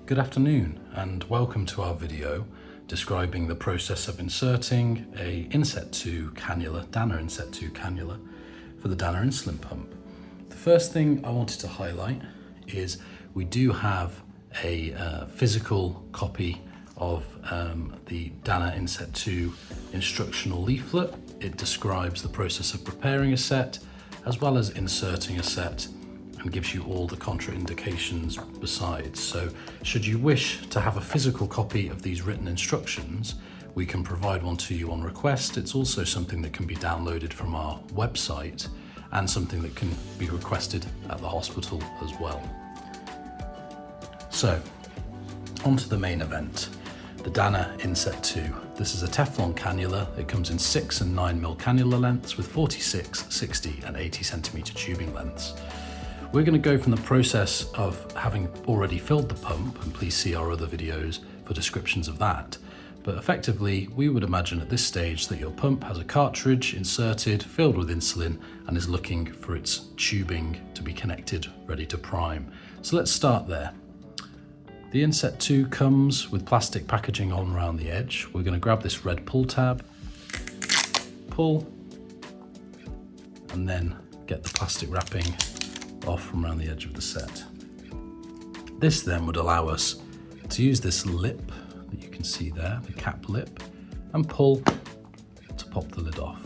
Good afternoon and welcome to our video describing the process of inserting a Inset 2 cannula, Dana Inset 2 cannula for the Dana insulin pump. The first thing I wanted to highlight is we do have a physical copy of the Dana Inset 2 instructional leaflet. It describes the process of preparing a set as well as inserting a set and gives you all the contraindications besides. So should you wish to have a physical copy of these written instructions, we can provide one to you on request. It's also something that can be downloaded from our website and something that can be requested at the hospital as well. So onto the main event, the Dana Inset 2. This is a Teflon cannula. It comes in 6 and 9mm cannula lengths with 46, 60 and 80 centimeter tubing lengths. We're going to go from the process of having already filled the pump, and please see our other videos for descriptions of that. But effectively, we would imagine at this stage that your pump has a cartridge inserted, filled with insulin, and is looking for its tubing to be connected, ready to prime. So let's start there. The Inset 2 comes with plastic packaging on around the edge. We're going to grab this red pull tab, pull, and then get the plastic wrapping off from around the edge of the set. This then would allow us to use this lip that you can see there, the cap lip, and pull to pop the lid off.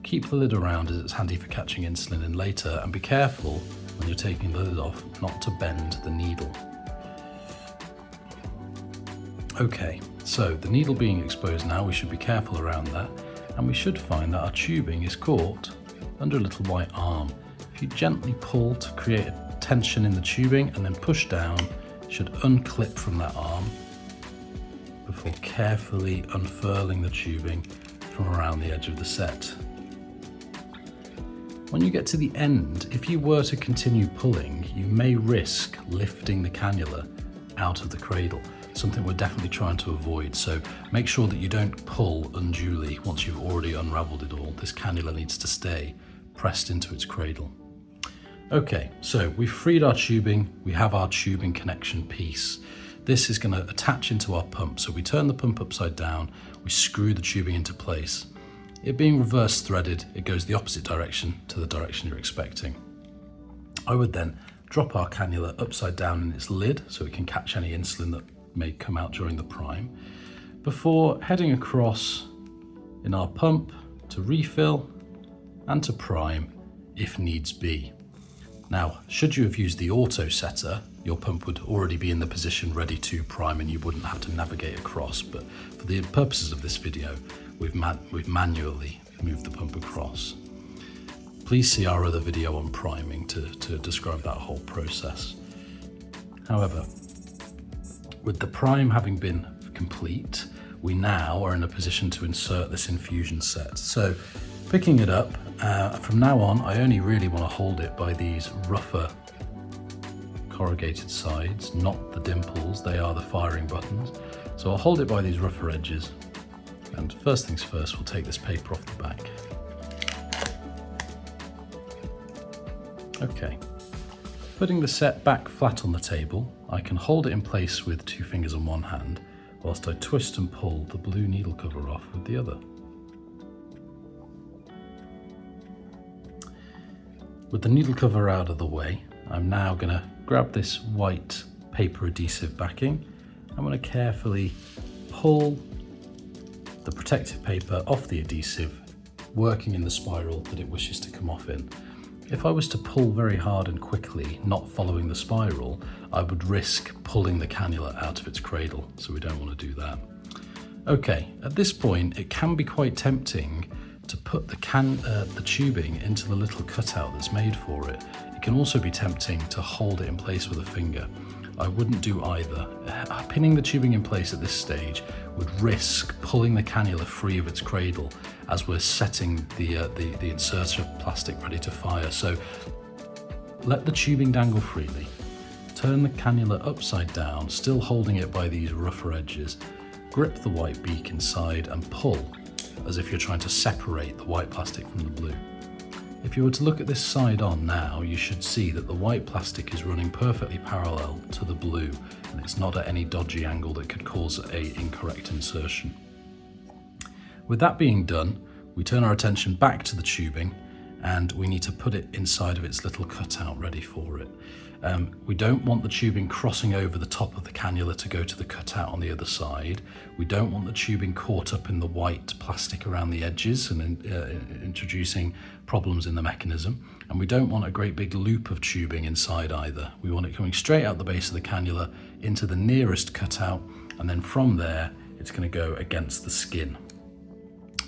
Keep the lid around as it's handy for catching insulin in later, and be careful when you're taking the lid off not to bend the needle. Okay, so the needle being exposed now, we should be careful around that, and we should find that our tubing is caught under a little white arm. If you gently pull to create a tension in the tubing and then push down, it should unclip from that arm before carefully unfurling the tubing from around the edge of the set. When you get to the end, if you were to continue pulling, you may risk lifting the cannula out of the cradle, something we're definitely trying to avoid. So make sure that you don't pull unduly once you've already unraveled it all. This cannula needs to stay pressed into its cradle. Okay, so we've freed our tubing, we have our tubing connection piece. This is going to attach into our pump, so we turn the pump upside down, we screw the tubing into place. It being reverse threaded, it goes the opposite direction to the direction you're expecting. I would then drop our cannula upside down in its lid so it can catch any insulin that may come out during the prime, before heading across in our pump to refill and to prime if needs be. Now, should you have used the auto setter, your pump would already be in the position ready to prime and you wouldn't have to navigate across, but for the purposes of this video, we've manually moved the pump across. Please see our other video on priming to describe that whole process. However, with the prime having been complete, we now are in a position to insert this infusion set. So picking it up, from now on, I only really want to hold it by these rougher corrugated sides, not the dimples, they are the firing buttons. So I'll hold it by these rougher edges. And first things first, we'll take this paper off the back. Okay, putting the set back flat on the table, I can hold it in place with 2 fingers on one hand, whilst I twist and pull the blue needle cover off with the other. With the needle cover out of the way, I'm now going to grab this white paper adhesive backing. I'm going to carefully pull the protective paper off the adhesive, working in the spiral that it wishes to come off in. If I was to pull very hard and quickly, not following the spiral, I would risk pulling the cannula out of its cradle, so we don't want to do that. Okay, at this point, it can be quite tempting to put the tubing into the little cutout that's made for it. It can also be tempting to hold it in place with a finger. I wouldn't do either. Pinning the tubing in place at this stage would risk pulling the cannula free of its cradle as we're setting the inserter plastic ready to fire. So let the tubing dangle freely. Turn the cannula upside down, still holding it by these rougher edges. Grip the white beak inside and pull as if you're trying to separate the white plastic from the blue. If you were to look at this side on now, you should see that the white plastic is running perfectly parallel to the blue, and it's not at any dodgy angle that could cause an incorrect insertion. With that being done, we turn our attention back to the tubing, and we need to put it inside of its little cutout ready for it. We don't want the tubing crossing over the top of the cannula to go to the cutout on the other side. We don't want the tubing caught up in the white plastic around the edges and introducing problems in the mechanism. And we don't want a great big loop of tubing inside either. We want it coming straight out the base of the cannula into the nearest cutout, and then from there it's going to go against the skin.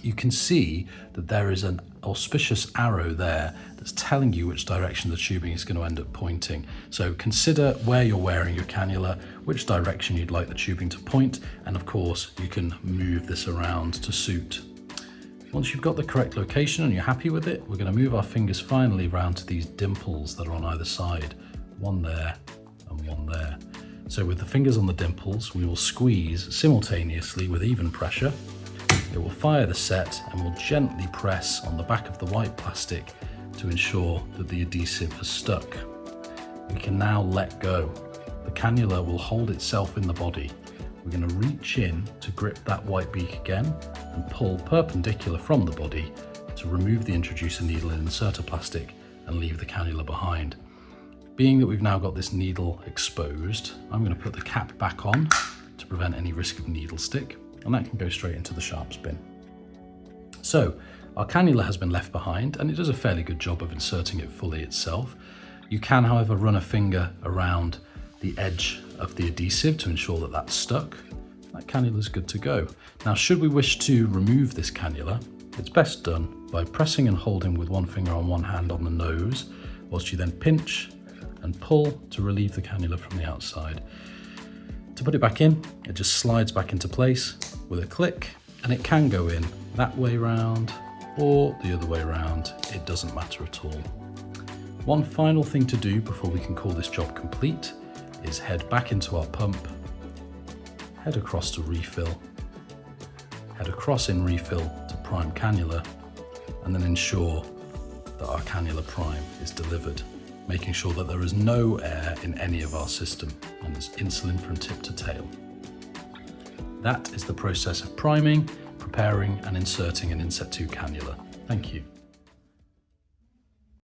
You can see that there is an auspicious arrow there that's telling you which direction the tubing is going to end up pointing. So consider where you're wearing your cannula, which direction you'd like the tubing to point, and of course you can move this around to suit. Once you've got the correct location and you're happy with it, we're going to move our fingers finally round to these dimples that are on either side. One there and one there. So with the fingers on the dimples, we will squeeze simultaneously with even pressure. It will fire the set and will gently press on the back of the white plastic to ensure that the adhesive has stuck. We can now let go. The cannula will hold itself in the body. We're going to reach in to grip that white beak again and pull perpendicular from the body to remove the introducer needle and inserter plastic and leave the cannula behind. Being that we've now got this needle exposed, I'm going to put the cap back on to prevent any risk of needle stick, and that can go straight into the sharps bin. So our cannula has been left behind, and it does a fairly good job of inserting it fully itself. You can, however, run a finger around the edge of the adhesive to ensure that that's stuck. That cannula is good to go. Now, should we wish to remove this cannula, it's best done by pressing and holding with one finger on one hand on the nose, whilst you then pinch and pull to relieve the cannula from the outside. To put it back in, it just slides back into place with a click, and it can go in that way round or the other way around. It doesn't matter at all. One final thing to do before we can call this job complete is head back into our pump, head across to refill, head across in refill to prime cannula, and then ensure that our cannula prime is delivered, making sure that there is no air in any of our system and there's insulin from tip to tail. That is the process of priming, preparing and inserting an Inset 2 cannula. Thank you.